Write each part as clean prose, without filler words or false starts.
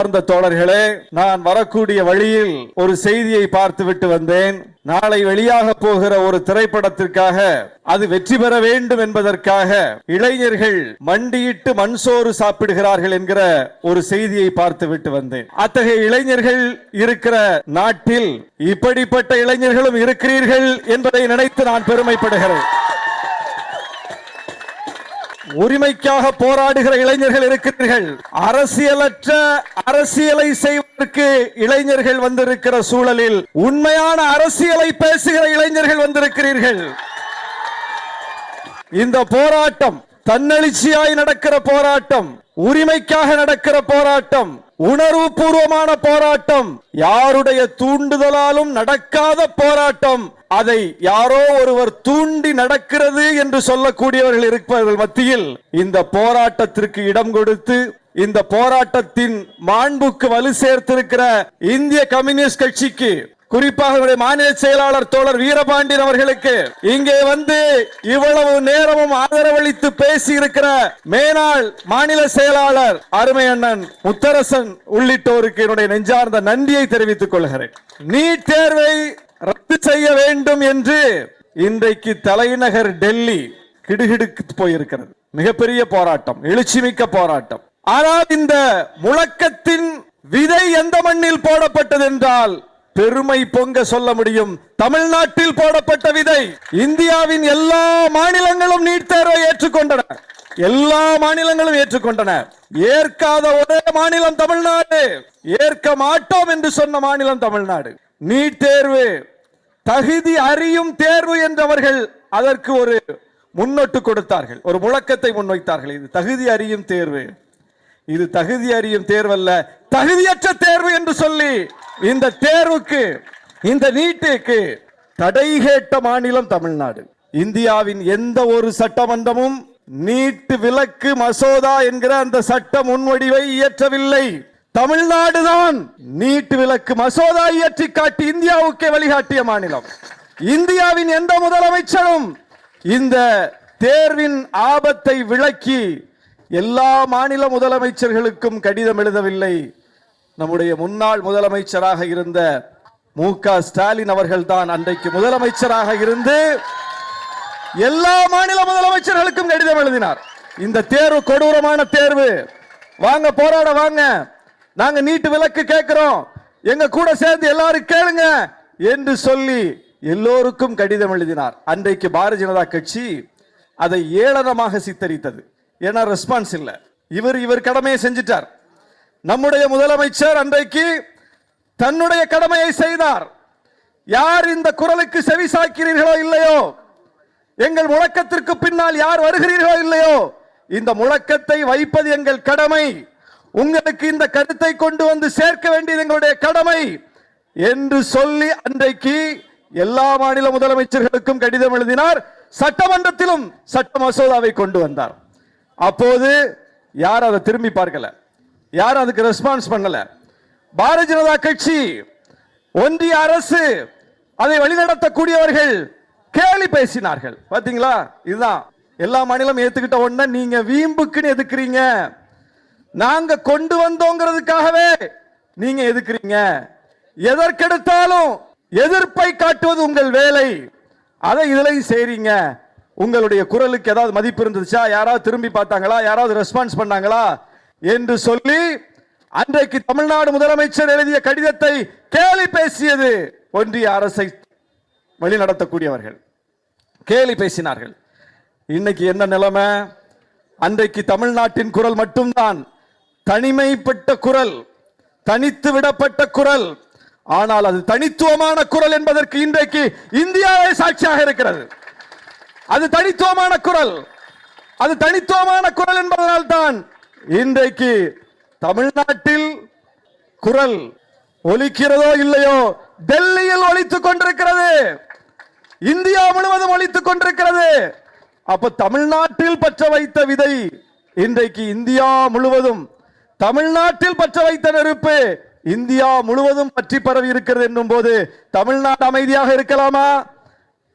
அன்பார்ந்த தோழர்களே, நான் வரக்கூடிய வழியில் ஒரு செய்தியை பார்த்துவிட்டு வந்தேன். நாளை வெளியாக போகிற ஒரு திரைப்படத்திற்காக அது வெற்றி பெற வேண்டும் என்பதற்காக இளைஞர்கள் மண்டியிட்டு மண்சோறு சாப்பிடுகிறார்கள் என்கிற ஒரு செய்தியை பார்த்துவிட்டு வந்தேன். அத்தகைய இளைஞர்கள் இருக்கிற நாட்டில் இப்படிப்பட்ட இளைஞர்களும் இருக்கிறீர்கள் என்பதை நினைத்து நான் பெருமைப்படுகிறேன். உரிமைக்காக போராடுகிற இளைஞர்கள் இருக்கிறீர்கள். அரசியலற்ற அரசியலை செய்வதற்கு இளைஞர்கள் வந்திருக்கிற சூழலில் உண்மையான அரசியலை பேசுகிற இளைஞர்கள் வந்திருக்கிறீர்கள். இந்த போராட்டம் தன்னெழுச்சியாய் நடக்கிற போராட்டம், உரிமைக்காக நடக்கிற போராட்டம், உணர்வு பூர்வமான போராட்டம், யாருடைய தூண்டுதலாலும் நடக்காத போராட்டம். அதை யாரோ ஒருவர் தூண்டி நடக்கிறது என்று சொல்லக்கூடியவர்கள் இருப்பவர்கள் மத்தியில் இந்த போராட்டத்திற்கு இடம் கொடுத்து இந்த போராட்டத்தின் மாண்புக்கு வலு சேர்த்திருக்கிற இந்திய கம்யூனிஸ்ட் கட்சிக்கு, குறிப்பாக மாநில செயலாளர் தோழர் வீரபாண்டியன் அவர்களுக்கு, இங்கே வந்து இவ்வளவு நேரமும் ஆதரவளித்து பேசி இருக்கிற மேனாள் மாநில செயலாளர் அருமை அண்ணன் முத்தரசன் உள்ளிட்டோருக்கு என்னுடைய நெஞ்சார்ந்த நன்றியை தெரிவித்துக் கொள்கிறேன். நீட் தேர்வை ரத்து செய்ய வேண்டும் என்று இன்றைக்கு தலைநகர் டெல்லி கிடுகிடுக்கு போயிருக்கிறது. மிகப்பெரிய போராட்டம், எழுச்சிமிக்க போராட்டம். ஆனால் இந்த முழக்கத்தின் விதை எந்த மண்ணில் போடப்பட்டது என்றால் பெருமை பொங்க சொல்ல முடியும். தமிழ்நாட்டில் போடப்பட்ட விதை. இந்தியாவின் எல்லா மாநிலங்களும் நீட் தேர்வை ஏற்றுக்கொண்டன. எல்லா மாநிலங்களும் ஏற்றுக்கொண்டன. ஏற்காத ஒரே மாநிலம் தமிழ்நாடு. ஏற்க மாட்டோம் என்று சொன்ன மாநிலம் தமிழ்நாடு. நீட் தேர்வு தகுதி அறியும் தேர்வு என்றவர்கள் அதற்கு ஒரு முன்னொட்டு கொடுத்தார்கள், ஒரு முழக்கத்தை முன்வைத்தார்கள். இது தகுதி அறியும் தேர்வு, இது தகுதி அறியும் தேர்வு அல்ல, தகுதியற்ற தேர்வு என்று சொல்லி இந்த தேர்வுக்கு, இந்த நீட்டுக்கு தடை கேட்ட மாநிலம் தமிழ்நாடு. இந்தியாவின் எந்த ஒரு சட்டமன்றமும் நீட் விலக்கு மசோதா என்கிற அந்த சட்ட முன்வடிவை இயற்றவில்லை. தமிழ்நாடுதான் நீட் விலக்கு மசோதா இயற்றி காட்டி இந்தியாவுக்கே வழிகாட்டிய மாநிலம். இந்தியாவின் எந்த முதலமைச்சரும் இந்த தேர்வின் ஆபத்தை விளக்கி எல்லா மாநில முதலமைச்சர்களுக்கும் கடிதம் எழுதவில்லை. நம்முடைய முன்னாள் முதலமைச்சராக இருந்த மு.க. ஸ்டாலின் அவர்கள் தான் அன்றைக்கு முதலமைச்சராக இருந்து எல்லா மாநில முதலமைச்சர்களுக்கும் கடிதம் எழுதினார். இந்த தேர்வு கொடூரமான தேர்வு, வாங்க போராட வாங்க, நாங்க நீட்டு விலக்கு கேட்கிறோம், எங்க கூட சேர்ந்து எல்லாரும் கேளுங்க என்று சொல்லி எல்லோருக்கும் கடிதம் எழுதினார். அன்றைக்கு பாரதிய ஜனதா கட்சி அதை ஏளனமாக சித்தரித்தது. ஏன்னா ரெஸ்பான்ஸ் இல்ல. இவர் கடமையை செஞ்சிட்டார். நம்முடைய முதலமைச்சர் அன்றைக்கு தன்னுடைய கடமையை செய்தார். யார் இந்த குரலுக்கு செவிசாய்க்கிறீர்களோ இல்லையோ, எங்கள் முழக்கத்திற்கு பின்னால் யார் வருகிறீர்களோ இல்லையோ, இந்த முழக்கத்தை வைப்பது எங்கள் கடமை, உங்களுக்கு இந்த கருத்தை கொண்டு வந்து சேர்க்க வேண்டியது எங்களுடைய கடமை என்று சொல்லி அன்றைக்கு எல்லா மாநில முதலமைச்சர்களுக்கும் கடிதம் எழுதினார். சட்டமன்றத்திலும் சட்ட மசோதாவை கொண்டு வந்தார். அப்போது யார் அதை திரும்பி பார்க்கல, யார் அதுக்கு ரெஸ்பான்ஸ் பண்ணல. பாரதிய ஜனதா கட்சி, ஒன்றிய அரசு, அதை வழிநடத்தக்கூடியவர்கள் கேலி பேசினார்கள். பாத்தீங்களா, இதுதான் எல்லா மாநிலம் ஏத்துக்கிட்ட உடனே நீங்க வீம்புக்குன்னு எதுக்குறீங்க, நாங்க கொண்டு வந்தோங்கிறதுக்காகவே நீங்க எதுக்குறீங்க, எதற்கெடுத்தாலும் எதிர்ப்பை காட்டுவது உங்கள் வேலை, அதை இதுலயும் செய்றீங்க. உங்களுடைய குரலுக்கு ஏதாவது மதிப்பு இருந்துச்சா, யாராவது திரும்பி பார்த்தாங்களா, யாராவது ரெஸ்பான்ஸ் பண்ணாங்களா என்று சொல்லி அன்றைக்கு தமிழ்நாடு முதலமைச்சர் எழுதிய கடிதத்தை கேலி பேசியது ஒன்றிய அரசை வழிநடத்தக்கூடியவர்கள் கேலி பேசினார்கள். இன்னைக்கு என்ன நிலைமை? அன்றைக்கு தமிழ்நாட்டின் குரல் மட்டும்தான் தனிமைப்பட்ட குரல், தனித்து விடப்பட்ட குரல். ஆனால் அது தனித்துவமான குரல் என்பதற்கு இன்றைக்கு இந்தியாவே சாட்சியாக இருக்கிறது. அது தனித்துவமான குரல், அது தனித்துவமான குரல் என்பதனால் தான் இன்றைக்கு தமிழ்நாட்டில் குரல் ஒலிக்கிறதோ இல்லையோ, டெல்லியில் ஒலித்துக் கொண்டிருக்கிறது, இந்தியா முழுவதும் ஒலித்துக் கொண்டிருக்கிறது. அப்ப தமிழ்நாட்டில் பற்ற வைத்த விதை இன்றைக்கு இந்தியா முழுவதும், தமிழ்நாட்டில் பற்ற வைத்த நெருப்பு இந்தியா முழுவதும் பற்றி பரவி இருக்கிறது என்னும் போது தமிழ்நாடு அமைதியாக இருக்கலாமா?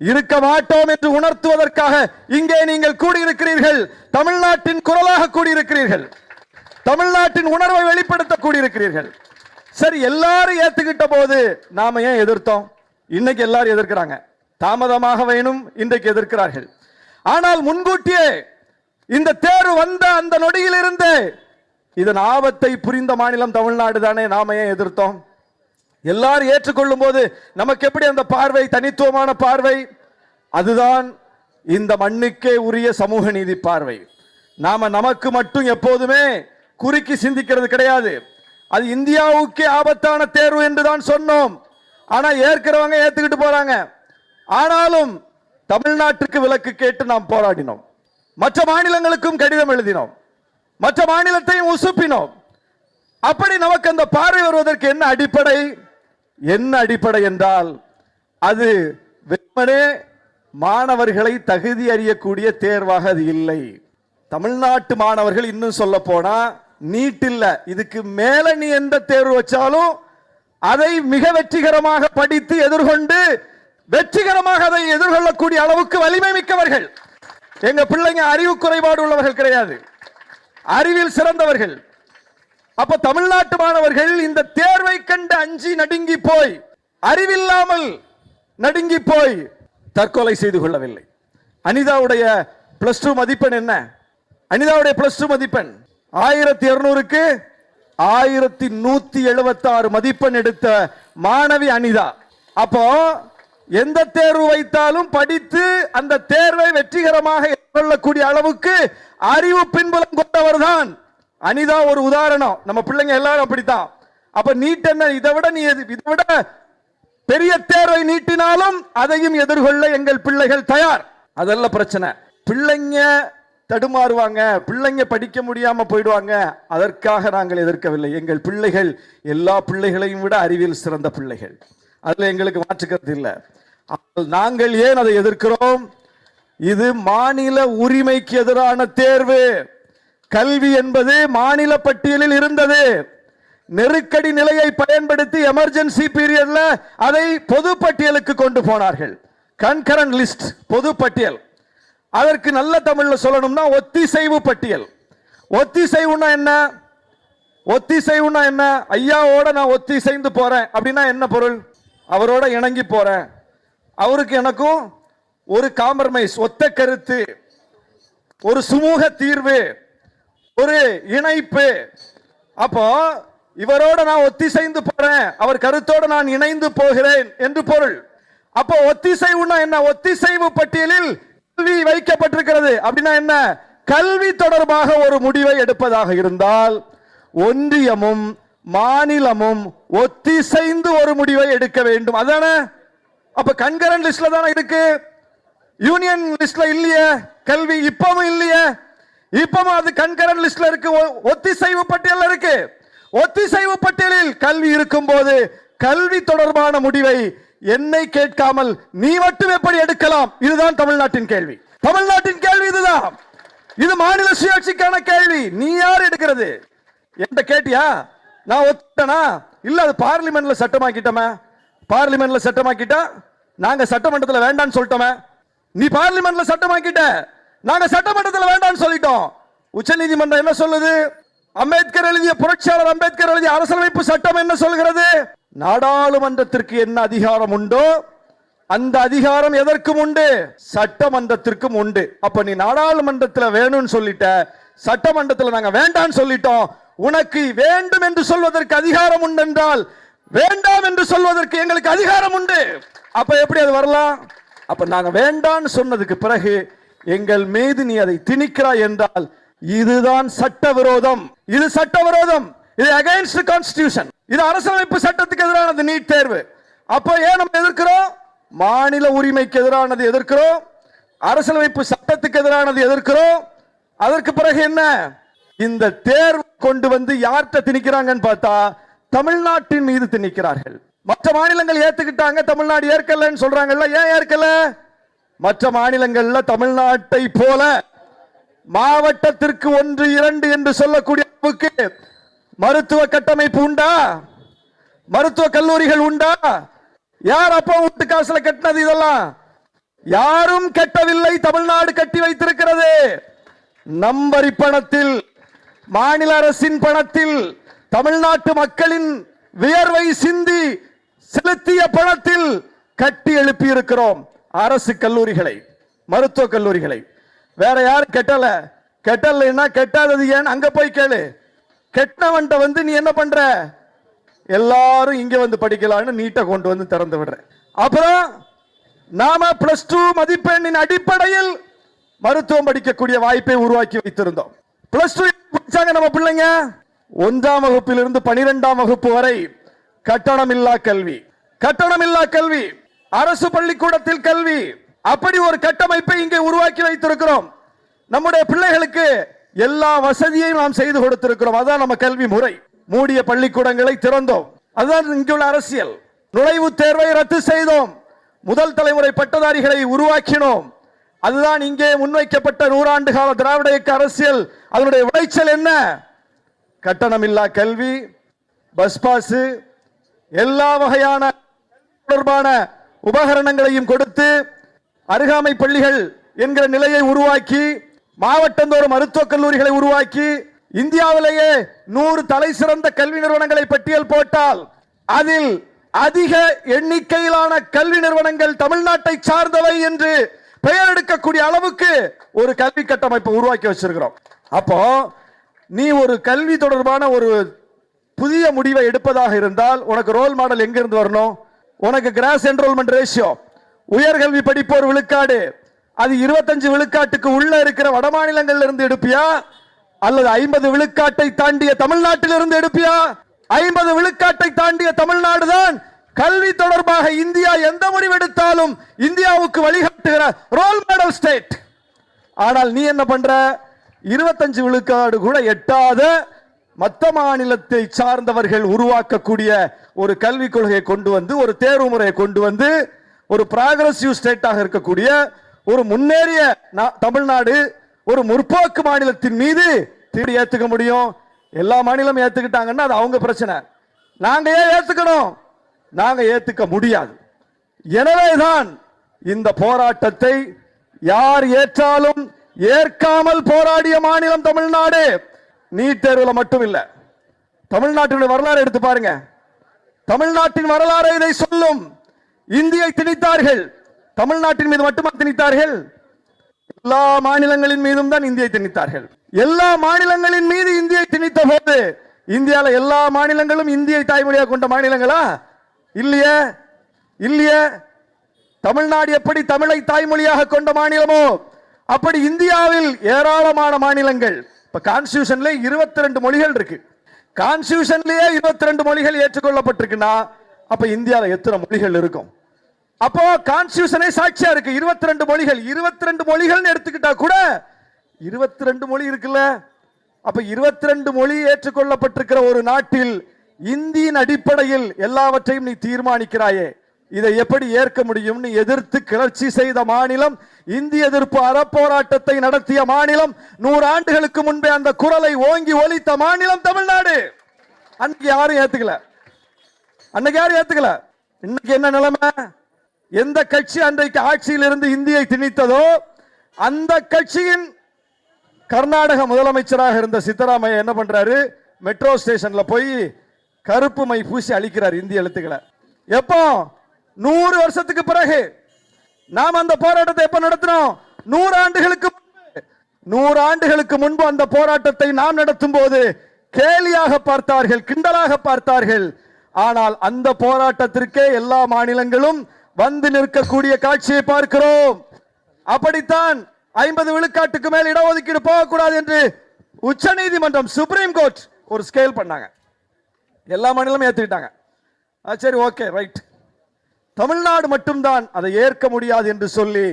இருக்க மாட்டோம் என்று உணர்த்துவதற்காக இங்கே நீங்கள் கூடியிருக்கிறீர்கள். தமிழ்நாட்டின் குரலாக கூடியிருக்கிறீர்கள். தமிழ்நாட்டின் உணர்வை வெளிப்படுத்த கூடியிருக்கிறீர்கள். சரி, எல்லாரும் ஏத்துக்கிட்ட போது நாம ஏன் எதிர்த்தோம்? இன்னைக்கு எல்லாரும் எதிர்க்கிறாங்க. தாமதமாக வேணும், இன்றைக்கு எதிர்க்கிறார்கள். ஆனால் முன்கூட்டியே இந்த தேர்வு வந்த அந்த நொடியில் இருந்து இதன் ஆபத்தை புரிந்த மாநிலம் தமிழ்நாடு தானே. நாம ஏன் எதிர்த்தோம்? எல்லாரும் ஏற்றுக்கொள்ளும் போது நமக்கு எப்படி அந்த பார்வை, தனித்துவமான பார்வை? அதுதான் இந்த மண்ணுக்கே உரிய சமூக நீதி பார்வை. நாம நமக்கு மட்டும் எப்போதுமே குறுக்கி சிந்திக்கிறது கிடையாது. அது இந்தியாவுக்கே ஆபத்தான தேர்வு என்றுதான் சொன்னோம். ஆனா ஏற்கிறவங்க ஏத்துக்கிட்டு போறாங்க. ஆனாலும் தமிழ்நாட்டுக்கு விலக்கு கேட்டு நாம் போராடினோம். மற்ற மாநிலங்களுக்கும் கடிதம் எழுதினோம். மற்ற மாநிலத்தையும் உசுப்பினோம். அப்படி நமக்கு அந்த பார்வை வருவதற்கு என்ன அடிப்படை? என்ன அடிப்படை என்றால் அது வெறுமனே மாணவர்களை தகுதி அறியக்கூடிய தேர்வாக அது இல்லை. தமிழ்நாட்டு மாணவர்கள் இன்னும் சொல்ல போனா நீட் இல்ல, இதுக்கு மேல நீ எந்த தேர்வு வச்சாலும் அதை மிக வெற்றிகரமாக படித்து எதிர்கொண்டு வெற்றிகரமாக அதை எதிர்கொள்ளக்கூடிய அளவுக்கு வலிமை மிக்கவர்கள். எங்க பிள்ளைங்க அறிவு குறைபாடு உள்ளவர்கள் கிடையாது, அறிவில் சிறந்தவர்கள். அப்ப தமிழ்நாட்டு மாணவர்கள் இந்த தேர்வை கண்டு அஞ்சி நடுங்கி போய், அறிவில்லாமல் நடுங்கி போய் தற்கொலை செய்து கொள்ளவில்லை. அனிதாவுடைய +2 மதிப்பெண் என்ன? அனிதாவுடைய +2 மதிப்பெண் 1200க்கு 1176 மதிப்பெண் எடுத்த மாணவி அனிதா. அப்போ எந்த தேர்வு வைத்தாலும் படித்து அந்த தேர்வை வெற்றிகரமாக எதிர்கொள்ளக்கூடிய அளவுக்கு அறிவு பின்புலம் கொண்டவர் தான் அனிதா. ஒரு உதாரணம். நம்ம பிள்ளைங்க எல்லாரும் அப்படித்தான். அப்ப நீட் என்ன? இதை விட பெரிய தேர்வை நீட்டினாலும் அதையும் எதிர்கொள்ள எங்கள் பிள்ளைகள் தயார். அதெல்லாம் பிரச்சனை. பிள்ளைங்க தடுமாறுவாங்க, பிள்ளைங்க படிக்க முடியாம போயிடுவாங்க, அதற்காக நாங்கள் எதிர்க்கவில்லை. எங்கள் பிள்ளைகள் எல்லா பிள்ளைகளையும் விட அறிவியல் சிறந்த பிள்ளைகள். அதுல எங்களுக்கு மாற்றுக்கிறது இல்லை. நாங்கள் ஏன் அதை எதிர்க்கிறோம்? இது மாநில உரிமைக்கு எதிரான தேர்வு. கல்வி என்பது மாநில பட்டியலில் இருந்தது. நெருக்கடி நிலையை பயன்படுத்தி எமர்ஜென்சி பீரியட்ல அதை பொது பட்டியலுக்கு கொண்டு போனார்கள். கன்கரண்ட் லிஸ்ட், பொது பட்டியல். அதற்கு நல்ல தமிழ்ல சொல்லணும்னா ஒத்திசைவு பட்டியல். ஒத்திசைவுனா என்ன? ஒத்திசைவுனா என்ன? ஐயாவோட நான் ஒத்திசைந்து போறேன் அப்படின்னா என்ன பொருள்? அவரோட இணங்கி போறேன், அவருக்கு எனக்கும் ஒரு காம்ப்ரமைஸ், ஒத்த கருத்து, ஒரு சுமூக தீர்வு, ஒரு இணைப்பு. அப்போ இவரோட நான் ஒத்திசைந்து போறேன், அவர் கருத்தோடு நான் இணைந்து போகிறேன் என்று பொருள். அப்போ ஒத்திசைவுனா என்ன? ஒத்திசைவு பட்டியலில் கல்வி வைக்கப்பட்டிருக்கிறது அப்படின்னா என்ன? கல்வி தொடர்பாக ஒரு முடிவை எடுப்பதாக இருந்தால் ஒன்றியமும் மாநிலமும் ஒத்திசைந்து ஒரு முடிவை எடுக்க வேண்டும். அதானே? அப்ப கன்கரண்ட் லிஸ்ட்ல தானே இருக்கு, யூனியன் லிஸ்ட்ல இல்லையே. கல்வி இப்பவும் இல்லையே, இப்பவும் அது கன்கரண்ட் லிஸ்ட்ல இருக்கு, ஒத்திசைவு பட்டியல்ல இருக்கு. ஒத்திசைவு பட்டியலில் கல்வி இருக்கும் போது கல்வி தொடர்பான முடிவை என்னை கேட்காமல் நீ மட்டும் எப்படி எடுக்கலாம்? இதுதான் தமிழ்நாட்டின் கேள்வி. தமிழ்நாட்டின் கேள்வி இதுதான். இது மாநில சுயாட்சிக்கான கேள்வி. நீ யார் எடுக்கிறது? என்கிட்ட கேட்டியா? நான் ஒத்துட்டனா? இல்ல, அது பார்லிமெண்ட்ல சட்டமாக்கிட்டோமே. பார்லிமெண்ட்ல சட்டமாக்கிட்டா நாங்க சட்டமன்றத்தில் வேண்டாம்னு சொல்லிட்டோமே. நீ பார்லிமெண்ட்ல சட்டமாக்கிட்ட, நாங்க சட்டமன்றத்தில் வேண்டாம்னு சொல்லிட்டோம். உச்ச நீதிமன்றம் என்ன சொல்லுது? அம்பேத்கர் எழுதிய, புரட்சியாளர் அம்பேத்கர் எழுதிய அரசியலமைப்பு சட்டம் என்ன சொல்கிறது? நாடாளுமன்றத்திற்கு என்ன அதிகாரம் உண்டோ அந்த அதிகாரம் எதற்கும் உண்டு, சட்டமன்றத்திற்கும் உண்டு. அப்ப நீ நாடாளுமன்றத்தில் வேணும்னு சொல்லிட்ட, சட்டமன்றத்தில் நாங்க வேண்டாம்னு சொல்லிட்டோம். உனக்கு வேண்டும் என்று சொல்வதற்கு அதிகாரம் உண்டு என்றால் வேண்டாம் என்று சொல்வதற்கு எங்களுக்கு அதிகாரம் உண்டு. அப்ப எப்படி அது வரலாம்? அப்ப நாங்க வேண்டாம்னு சொன்னதுக்கு பிறகு எங்கள் மீது நீ அதை திணிக்கிறாய் என்றால் இதுதான் சட்டவிரோதம். இது சட்டவிரோதம். இது அகைன்ஸ்ட் கான்ஸ்டிடியூஷன். இது அரசியலமைப்பு சட்டத்துக்கு எதிரானது நீட் தேர்வு. அப்போ ஏன் நம்ம எதிர்க்கிறோம்? மாநில உரிமைக்கு எதிரானது எதிர்க்கிறோம், அரசியலமைப்பு சட்டத்துக்கு எதிரானது எதிர்க்கிறோம். அதற்கு பிறகு என்ன? இந்த தேர்வு கொண்டு வந்து யார்கிட்ட திணிக்கிறாங்கன்னு பார்த்தா தமிழ்நாட்டின் மீது திணிக்கிறார்கள். மற்ற மாநிலங்கள் ஏத்துக்கிட்டாங்க, தமிழ்நாடு ஏற்கலன்னு சொல்றாங்கல்ல. ஏன் ஏற்கல? மற்ற மாநிலங்கள்ல தமிழ்நாட்டை போல மாவட்டத்திற்கு 1, 2 என்று சொல்லக்கூடிய மருத்துவ கட்டமைப்பு உண்டா? மருத்துவ கல்லூரிகள் உண்டா? யார் அப்பா வீட்டு காசுல கட்டினது? இதெல்லாம் யாரும் கட்டவில்லை, தமிழ்நாடு கட்டி வைத்திருக்கிறது. நம்பரி பணத்தில் மாநில அரசின் பணத்தில் தமிழ்நாட்டு மக்களின் வியர்வை சிந்தி செலுத்திய பணத்தில் கட்டி எழுப்பி இருக்கிறோம் அரசு கல்லூரிகளை, மருத்துவ கல்லூரிகளை. வேற யாரும் கெட்டல, கெட்டலைன்னா கெட்டாதது ஏன் அங்க போய் கேளு. கெட்டவன்ட்ட நீ என்ன பண்ற, எல்லாரும் இங்க வந்து படிக்கலாம்னு நீட்டை கொண்டு வந்து திறந்து விடுற. அப்புறம் நாம +2 மதிப்பெண்ணின் அடிப்படையில் மருத்துவம் படிக்கக்கூடிய வாய்ப்பை உருவாக்கி வைத்திருந்தோம். +2 படிச்சாங்க நம்ம பிள்ளைங்க. 1ஆம் வகுப்பிலிருந்து 12ஆம் வகுப்பு வரை கட்டணமில்லா கல்வி, கட்டணமில்லா கல்வி, அரசு பள்ளிக்கூடத்தில் கல்வி. அப்படி ஒரு கட்டமைப்பை இங்கே உருவாக்கி வைத்திருக்கிறோம். நம்முடைய பிள்ளைகளுக்கு எல்லா வசதியையும் நாம் செய்து கொடுத்திருக்கிறோம். அதான் நம்ம கல்வி முறை. மூடிய பள்ளிக்கூடங்களை திறந்தோம். அதுதான் இங்குள்ள அரசியல். நுழைவுத் தேர்வை ரத்து செய்தோம். முதல் தலைமுறை பட்டதாரிகளை உருவாக்கினோம். அதுதான் இங்கே முன்வைக்கப்பட்ட 100 ஆண்டு கால திராவிட இயக்க அரசியல். அதனுடைய விளைச்சல் என்ன? கட்டணமில்லா கல்வி, பஸ் பாஸ், எல்லா வகையான தொடர்பான உபகரணங்களையும் கொடுத்து அருகாமை பள்ளிகள் என்கிற நிலையை உருவாக்கி மாவட்டந்தோறும் மருத்துவக் கல்லூரிகளை உருவாக்கி இந்தியாவிலேயே 100 தலை சிறந்த கல்வி நிறுவனங்களை பட்டியல் போட்டால் அதில் அதிக எண்ணிக்கையிலான கல்வி நிறுவனங்கள் தமிழ்நாட்டை சார்ந்தவை என்று பெயர் எடுக்கக்கூடிய அளவுக்கு ஒரு கல்வி கட்டமைப்பை உருவாக்கி வச்சிருக்கிறோம். அப்போ நீ ஒரு கல்வி தொடர்பான ஒரு புதிய முடிவை எடுப்பதாக இருந்தால் உனக்கு ரோல் மாடல் எங்க இருந்து வரணும்? உனக்கு கிராஸ் என்ரோல்மெண்ட் ரேஷியோ, உயர்கல்வி படிப்போர் விழுக்காடு, அது 25 விழுக்காட்டுக்கு உள்ள இருக்கிற வட மாநிலங்கள்ல இருந்து எடுப்பியா அல்லது 50 விழுக்காட்டை தாண்டிய தமிழ்நாட்டில் இருந்து எடுப்பியா? 50 விழுக்காட்டை தாண்டிய தமிழ்நாடு தான் கல்வி தொடர்பாக இந்தியா எந்த முடிவெடுத்தாலும் இந்தியாவுக்கு வழிகாட்டுகிற ரோல் மாடல் ஸ்டேட். ஆனால் நீ என்ன பண்ற? 25 விழுக்காடு கூட எட்டாத மற்ற மாநிலத்தை சார்ந்தவர்கள் உருவாக்கக்கூடிய ஒரு கல்விக் கொள்கையை கொண்டு வந்து, ஒரு தேர்வு முறையை கொண்டு வந்து, ஒரு பிராகிரசிவ் ஸ்டேட்டாக இருக்கக்கூடிய ஒரு முன்னேறிய தமிழ்நாடு ஒரு முற்போக்கு மாநிலத்தின் மீது தீடி ஏத்துக்க முடியும். எல்லா மாநிலம் ஏத்துக்கிட்டாங்கன்னா அது அவங்க பிரச்சனை. நாங்க ஏன் ஏத்துக்கணும்? நாங்க ஏத்துக்க முடியாது. எனவேதான் இந்த போராட்டத்தை யார் ஏற்றாலும் ஏற்காமல் போராடிய மாநிலம் தமிழ்நாடு. நீட் தேர்வில் மட்டும் இல்ல, தமிழ்நாட்டினுடைய வரலாறு எடுத்து பாருங்க. தமிழ்நாட்டின் வரலாறு இதை சொல்லும். இந்தியை திணித்தார்கள். தமிழ்நாட்டின் மீது மட்டுமா திணித்தார்கள்? எல்லா மாநிலங்களின் மீதும் தான் இந்தியை திணித்தார்கள். எல்லா மாநிலங்களின் மீது இந்தியை திணித்த போது இந்தியால எல்லா மாநிலங்களும் இந்தியை தாய்மொழியாக கொண்ட மாநிலங்களா? இல்லையே, இல்லையே. தமிழ்நாடு எப்படி தமிழை தாய்மொழியாக கொண்ட மாநிலமோ அப்படி இந்தியாவில் ஏராளமான மாநிலங்கள். இப்ப கான்ஸ்டிடியூஷன்ல 22 மொழிகள் இருக்கு. கான்ஸ்டிடியூஷன்லயே 22 மொழிகள் ஏற்றுக்கொள்ளப்பட்டிருக்குன்னா அப்ப இந்தியாவில் எத்தனை மொழிகள் இருக்கும்? அப்போ கான்ஸ்டிடியூஷனே சாட்சியா இருக்கு. 22 மொழிகள், 22 மொழிகள் எடுத்துக்கிட்டா கூட 22 மொழி இருக்குல்ல. அப்ப 22 மொழி ஏற்றுக்கொள்ளப்பட்டிருக்கிற ஒரு நாட்டில் இந்தியின் அடிப்படையில் எல்லாவற்றையும் நீ தீர்மானிக்கிறாயே, இதை எப்படி ஏற்க முடியும்? எதிர்த்து கிளர்ச்சி செய்த மாநிலம், இந்திய எதிர்ப்பு அறப்போராட்டத்தை நடத்திய மாநிலம், 100 ஆண்டுகளுக்கு முன்பே அந்த குரலை ஓங்கி ஒலித்த மாநிலம் தமிழ்நாடு. அன்னைக்கு யாரும் ஏத்துக்கல. அன்னைக்கு யாரும் ஏத்துக்கல. இன்னைக்கு என்ன நிலைமை? எந்த கட்சி அன்றைக்கு ஆட்சியில் இருந்து இந்தியை திணித்ததோ அந்த கட்சியின் கர்நாடக முதலமைச்சராக இருந்த சித்தராமையா என்ன பண்றாரு? மெட்ரோ ஸ்டேஷன்ல போய் கருப்பு மை பூசி அழிக்கிறார் இந்திய எழுத்துக்களை. எப்போ? 100 வருஷத்துக்கு பிறகு. நாம் அந்த போராட்டத்தை எப்ப நடத்தினோம்? 100 ஆண்டுகளுக்கு முன்பு. 100 ஆண்டுகளுக்கு முன்பு அந்த போராட்டத்தை நாம் நடத்தும் போது கேலியாக பார்த்தார்கள், கிண்டலாக பார்த்தார்கள். ஆனால் அந்த போராட்டத்திற்கே எல்லா மாநிலங்களும் வந்து நிற்கக்கூடிய காட்சியை பார்க்கிறோம். அப்படித்தான் 50 விழுக்காட்டுக்கு மேல் இடஒதுக்கீடு போகக்கூடாது என்று உச்ச நீதிமன்றம், சுப்ரீம் கோர்ட் ஒரு ஸ்கேல் பண்ணாங்க. எல்லா மாநிலமும் ஏத்துக்கிட்டாங்க. சரி, ஓகே, ரைட். தமிழ்நாடு மட்டும்தான் அதை ஏற்க முடியாது என்று சொல்லி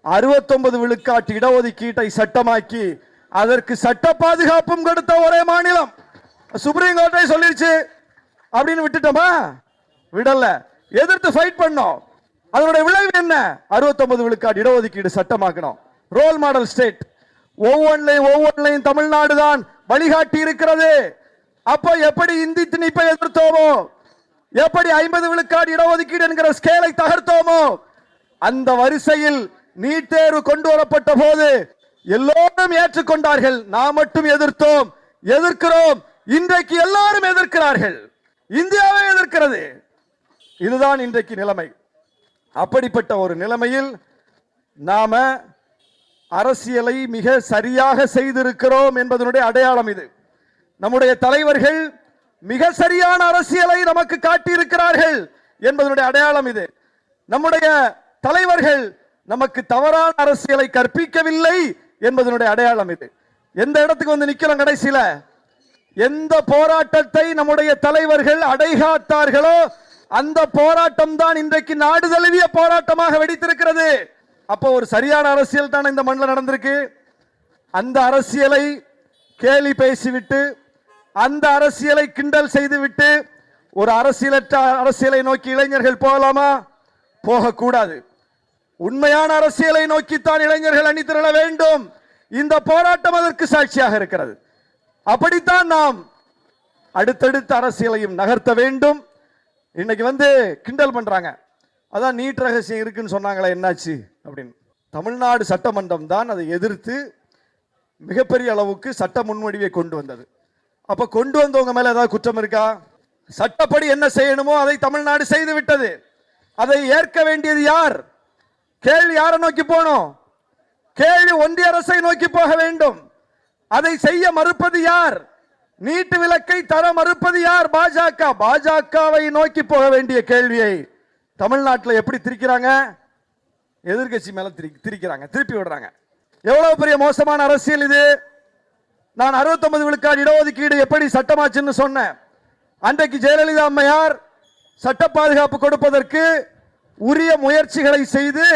69 விழுக்காட்டு இடஒதுக்கீட்டை சட்டமாக்கி அதற்கு சட்ட பாதுகாப்பும் கொடுத்த ஒரே மாநிலம். சுப்ரீம் கோர்ட்டை சொல்லிருச்சு அப்படின்னு விட்டுட்டோமா? விடல. எதிர்த்து ஃபைட் பண்ணோம். அதனுடைய விளைவு என்ன? 69 விழுக்காடு இடஒதுக்கீடு சட்டமாக்கணும். Role model state. ஒவ்வொன்றையும் தமிழ்நாடு தான் வழிகாட்டி இருக்கிறது. அப்ப எப்படி இந்தி திணிப்பை எதிர்த்தோமோ, எப்படி 50 விழுக்காடு இடஒதுக்கீடு என்கிற ஸ்கேலை தகர்த்தோமோ, அந்த வரிசையில் நீட் தேர்வு கொண்டு வரப்பட்ட போது எல்லோரும் ஏற்றுக்கொண்டார்கள். நாம் மட்டும் எதிர்த்தோம். எதிர்க்கிறோம். இன்றைக்கு எல்லாரும் எதிர்க்கிறார்கள். இந்தியாவை எதிர்க்கிறது. இதுதான் இன்றைக்கு நிலைமை. அப்படிப்பட்ட ஒரு நிலைமையில் நாம அரசியலை மிக சரியாக செய்திருக்கிறோம் என்பதனுடைய அடையாளம் இது. நம்முடைய தலைவர்கள் மிக சரியான அரசியலை நமக்கு காட்டியிருக்கிறார்கள் என்பதனுடைய அடையாளம் இது. நம்முடைய தலைவர்கள் நமக்கு தவறான அரசியலை கற்பிக்கவில்லை என்பதனுடைய அடையாளம் இது. எந்த இடத்துக்கு வந்து நிக்கிறோம்? கடைசியில எந்த போராட்டத்தை நம்முடைய தலைவர்கள் அடைகாத்தார்களோ அந்த போராட்டம் தான் இன்றைக்கு நாடு தழுவிய போராட்டமாக வெடித்திருக்கிறது. அப்போ ஒரு சரியான அரசியல் தான் இந்த மண்ணில் நடந்திருக்கு. அந்த அரசியலை கேலி பேசிவிட்டு, அந்த அரசியலை கிண்டல் செய்துவிட்டு ஒரு அரசியலற்ற அரசியலை நோக்கி இளைஞர்கள் போகலாமா? போகக்கூடாது. உண்மையான அரசியலை நோக்கித்தான் இளைஞர்கள் அணி திரள வேண்டும். இந்த போராட்டம் அதற்கு சாட்சியாக இருக்கிறது. அப்படித்தான் நாம் அடுத்தடுத்த அரசியலையும் நகர்த்த வேண்டும். இன்னைக்கு வந்து கிண்டல் பண்றாங்க, அதான் நீட் ரகசியம் இருக்குன்னு சொன்னாங்களே, என்னாச்சு அப்படின்னு. தமிழ்நாடு சட்டமன்றம் தான் அதை எதிர்த்து மிகப்பெரிய அளவுக்கு சட்ட முன்வடிவை கொண்டு வந்தது. அப்ப கொண்டு வந்தவங்க மேல ஏதாவது குற்றம் இருக்கா? சட்டப்படி என்ன செய்யணுமோ அதை தமிழ்நாடு செய்து விட்டது. அதை ஏற்க வேண்டியது யார்? கேள்வி யாரை நோக்கி போனோம்? கேள்வி ஒன்றிய அரசை நோக்கி போக வேண்டும். அதை செய்ய மறுப்பது யார்? நீட்டு விலக்கை தர மறுப்பது யார்? பாஜக. பாஜகவை நோக்கி போக வேண்டிய கேள்வியை தமிழ்நாட்டில் எப்படி திரிக்கிறாங்க? எதிர்கட்சி மேல திரிக்கிறாங்க, திருப்பி விடுறாங்க. எவ்வளவு பெரிய மோசமான அரசியல் இது! நான் 69 விழுக்காடு இடஒதுக்கீடு எப்படி சட்டமாச்சுன்னு சொன்னேன். அன்றைக்கு ஜெயலலிதா அம்மையார் சட்ட பாதுகாப்பு கொடுப்பதற்கு உரிய முயற்சிகளை செய்து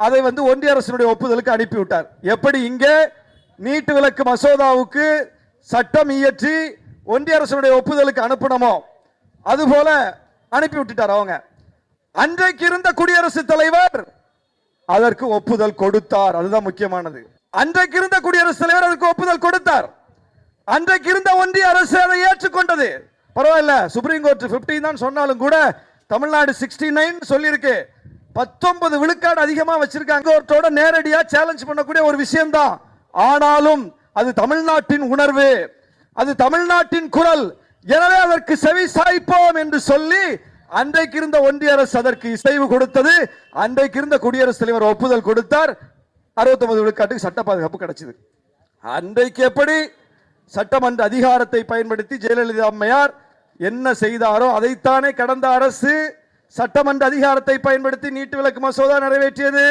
அதை வந்து ஒன்றிய அரசினுடைய ஒப்புதலுக்கு அனுப்பிவிட்டார். எப்படி இங்கே நீட்டு விலக்கு மசோதாவுக்கு சட்டம் இயற்றி ஒன்றிய அரசுடைய ஒப்புதலுக்கு அனுப்பணுமோ அதுபோல அனுப்பி விட்டுட்டார் அவங்க. அன்றைக்கு இருந்த குடியரசுத் தலைவர் அதற்கு ஒப்புதல் கொடுத்தார். அதுதான் முக்கியமானது. அன்றைக்கு இருந்த குடியரசுத் தலைவர் அதற்கு ஒப்புதல் கொடுத்தார். அன்றைக்கு இருந்த ஒன்றிய அரசு அதை ஏற்றுக்கொண்டது. பரவாயில்ல, சுப்ரீம் கோர்ட் 15 தான் சொன்னாலும் கூட தமிழ்நாடு 69 சொல்லியிருக்கு. 19 விழுக்காடு அதிகமா வச்சிருக்காங்க. கோர்ட்டோட நேரடியா சேலஞ்ச் பண்ணக்கூடிய ஒரு விஷயம் தான். ஆனாலும் அது தமிழ்நாட்டின் உணர்வு, அது தமிழ்நாட்டின் குரல். எனவே அதற்கு செவி சாய்ப்போம் என்று சொல்லி அன்றைக்கு இருந்த ஒன்றிய அரசு அதற்கு இசைவு கொடுத்தது. அன்றைக்கு இருந்த குடியரசுத் தலைவர் ஒப்புதல் கொடுத்தார். 69 விழுக்காட்டுக்கு சட்ட பாதுகாப்பு கிடைச்சது. அன்றைக்கு எப்படி சட்டமன்ற அதிகாரத்தை பயன்படுத்தி ஜெயலலிதா அம்மையார் என்ன செய்தாரோ அதைத்தானே கடந்த அரசு சட்டமன்ற அதிகாரத்தை பயன்படுத்தி நீட்டு விலக்கு மசோதா நிறைவேற்றியது.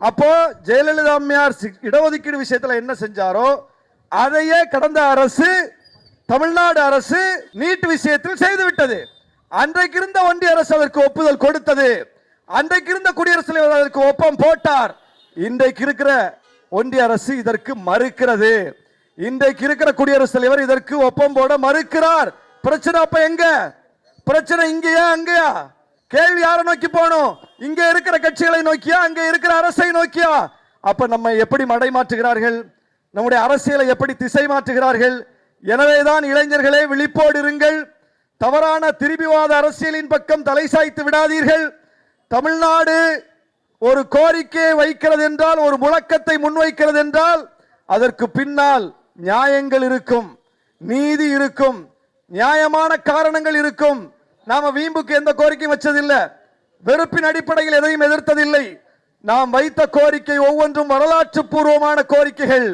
அப்போ ஜெயலலிதா அம்மையார் இடஒதுக்கீடு விஷயத்தில் என்ன செஞ்சாரோ அதையே கடந்த அரசு, தமிழ்நாடு அரசு நீட் விஷயத்தில் செய்துவிட்டது. அன்றைக்கு இருந்த ஒன்றிய அரசு அதற்கு ஒப்புதல் கொடுத்தது. அன்றைக்கு இருந்த குடியரசுத் தலைவர் அதற்கு ஒப்பம் போட்டார். இன்றைக்கு இருக்கிற ஒன்றிய அரசு இதற்கு மறுக்கிறது. இன்றைக்கு இருக்கிற குடியரசுத் தலைவர் இதற்கு ஒப்பம் போட மறுக்கிறார். பிரச்சனை அப்ப எங்க? பிரச்சனை இங்கேயா அங்கேயா? கேள்வி யாரை நோக்கி போனோம்? இங்க இருக்கிற கட்சிகளை நோக்கியா, அங்க இருக்கிற அரசை நோக்கியா? அப்ப நம்ம எப்படி மடை மாற்றுகிறார்கள்? நம்முடைய அரசியலை எப்படி திசை மாற்றுகிறார்கள்? எனவேதான் இளைஞர்களே விழிப்போடு இருங்கள். தவறான திரிபிவாத அரசியலின் பக்கம் தலை சாய்த்து விடாதீர்கள். தமிழ்நாடு ஒரு கோரிக்கையை வைக்கிறது என்றால், ஒரு முழக்கத்தை முன்வைக்கிறது என்றால் அதற்கு பின்னால் நியாயங்கள் இருக்கும், நீதி இருக்கும், நியாயமான காரணங்கள் இருக்கும். நாம வீம்புக்கு எந்த கோரிக்கையும் வச்சதில்லை, வெறுப்பின் அடிப்படையில் எதையும் எதிர்த்ததில்லை. நாம் வைத்த கோரிக்கை ஒவ்வொன்றும் வரலாற்று பூர்வமான கோரிக்கைகள்.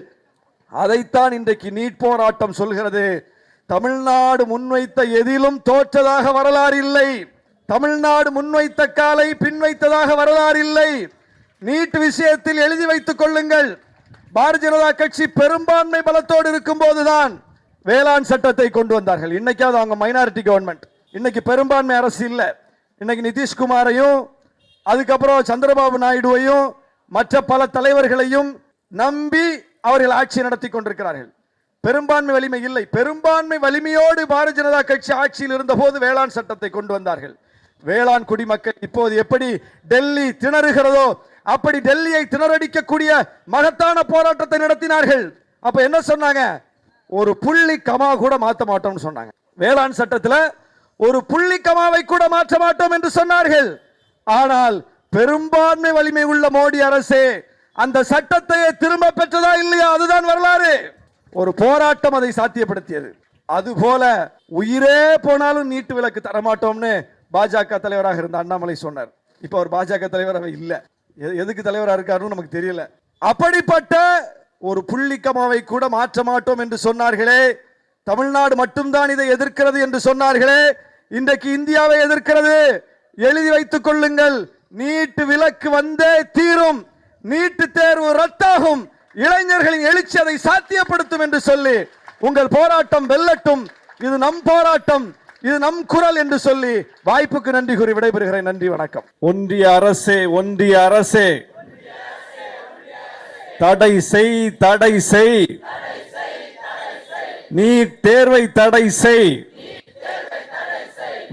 அதைத்தான் இன்றைக்கு நீட் போராட்டம் சொல்கிறது. தமிழ்நாடு முன்வைத்த எதிலும் தோற்றதாக வரலாறு இல்லை. தமிழ்நாடு முன்வைத்த காலை பின்வைத்ததாக வரலாறு இல்லை. நீட் விஷயத்தில் எழுதி வைத்துக் கொள்ளுங்கள். பாரதிய ஜனதா கட்சி பெரும்பான்மை பலத்தோடு இருக்கும் போதுதான் வேளாண் சட்டத்தை கொண்டு வந்தார்கள். இன்னைக்காவது அவங்க மைனாரிட்டி கவர்மெண்ட், இன்னைக்கு பெரும்பான்மை அரசு இல்லை. இன்னைக்கு நிதிஷ்குமாரையும் அதுக்கப்புறம் சந்திரபாபு நாயுடுவையும் மற்ற பல தலைவர்களையும் நம்பி அவர்கள் ஆட்சி நடத்தி கொண்டிருக்கிறார்கள். பெரும்பான்மை வலிமை இல்லை. பெரும்பான்மை வலிமையோடு பாரதிய ஜனதா கட்சி ஆட்சியில் இருந்த போது வேளாண் சட்டத்தை கொண்டு வந்தார்கள். வேளாண் குடிமக்கள் இப்போது எப்படி டெல்லி திணறுகிறதோ அப்படி டெல்லியை திணறடிக்கக்கூடிய மகத்தான போராட்டத்தை நடத்தினார்கள். அப்ப என்ன சொன்னாங்க? ஒரு புள்ளி கமா கூட மாற்ற மாட்டோம்னு சொன்னாங்க. வேளாண் சட்டத்தில் ஒரு புள்ளி கமாவை கூட மாற்ற மாட்டோம் என்று சொன்னார்கள். ஆனால் பெரும்பான்மை வலிமை உள்ள மோடி அரசே அந்த சட்டத்தை திரும்ப பெற்றதா இல்லையா? அதுதான் வரலாறு. ஒரு போராட்டம் அதை சாத்தியப்படுத்தியது. அதுபோல உயிரே போனாலும் நீட்டு விலக்கு தரமாட்டோம்னு பாஜக தலைவராக இருந்த அண்ணாமலை சொன்னார். இப்ப அவர் பாஜக தலைவராக இல்ல, எதுக்கு தலைவராக இருக்காருன்னு நமக்கு தெரியல. அப்படிப்பட்ட ஒரு புள்ளிக்கமாவை கூட மாற்ற மாட்டோம் என்று சொன்னார்களே, தமிழ்நாடு மட்டும்தான் இதை எதிர்க்கிறது என்று சொன்னார்களே, இன்றைக்கு இந்தியாவை எதிர்க்கிறது. எழுதி வைத்துக் கொள்ளுங்கள், நீட்டு விலக்கு வந்தே தீரும், நீட்டு தேர்வு ரத்தாகும், இளைஞர்களின் எழுச்சி அதை சாத்தியப்படுத்தும் என்று சொல்லி உங்கள் போராட்டம் வெல்லட்டும், இது நம் போராட்டம், இது நம் குரல் என்று சொல்லி வாய்ப்புக்கு நன்றி கூறி விடைபெறுகிறேன். நன்றி, வணக்கம். ஒன்றிய அரசே, ஒன்றிய அரசே, தடை செய், தடை செய், நீட் தேர்வை தடை செய்,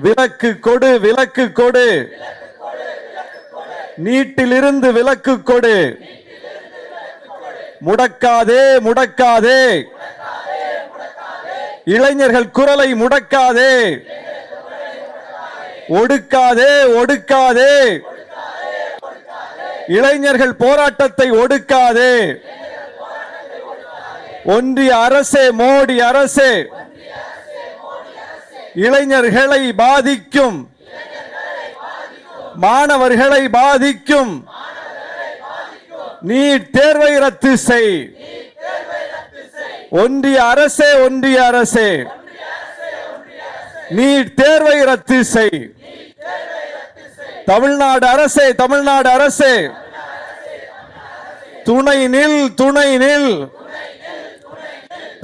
விலக்கு கொடு, விலக்கு கொடு, நீட்டிலிருந்து விலக்கு கொடு, முடக்காதே, முடக்காதே, இளைஞர்கள் குரலை முடக்காதே, ஒடுக்காதே, ஒடுக்காதே, இளைஞர்கள் போராட்டத்தை ஒடுக்காதே. ஒன்றிய அரசே, மோடி அரசே, இளைஞர்களை பாதிக்கும், மாணவர்களை பாதிக்கும் நீட் தேர்வை ரத்து செய். ஒன்றிய அரசே, ஒன்றிய அரசே, நீட் தேர்வை ரத்து செய். தமிழ்நாடு அரசே, தமிழ்நாடு அரசே, துணை நில், துணை நில்,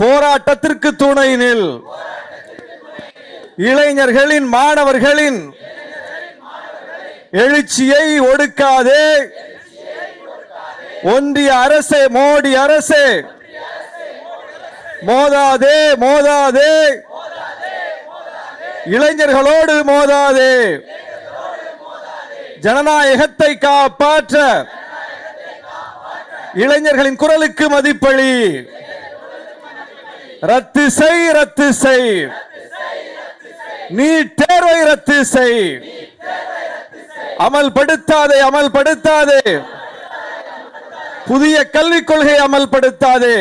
போராட்டத்திற்கு துணை நில். இளைஞர்களின், மாணவர்களின் எழுச்சியை ஒடுக்காதே. ஒன்றிய அரசே, மோடி அரசே, மோதாதே, மோதாதே, இளைஞர்களோடு மோதாதே. ஜனநாயகத்தை காப்பாற்ற இளைஞர்களின் குரலுக்கு மதிப்பளி. ரத்து செய், ரத்து செய், நீட் தேர்வை ரத்து செய். அமல்படுத்தாதே, அமல்படுத்தாதே, புதிய கல்விக் கொள்கை அமல்படுத்தாதே.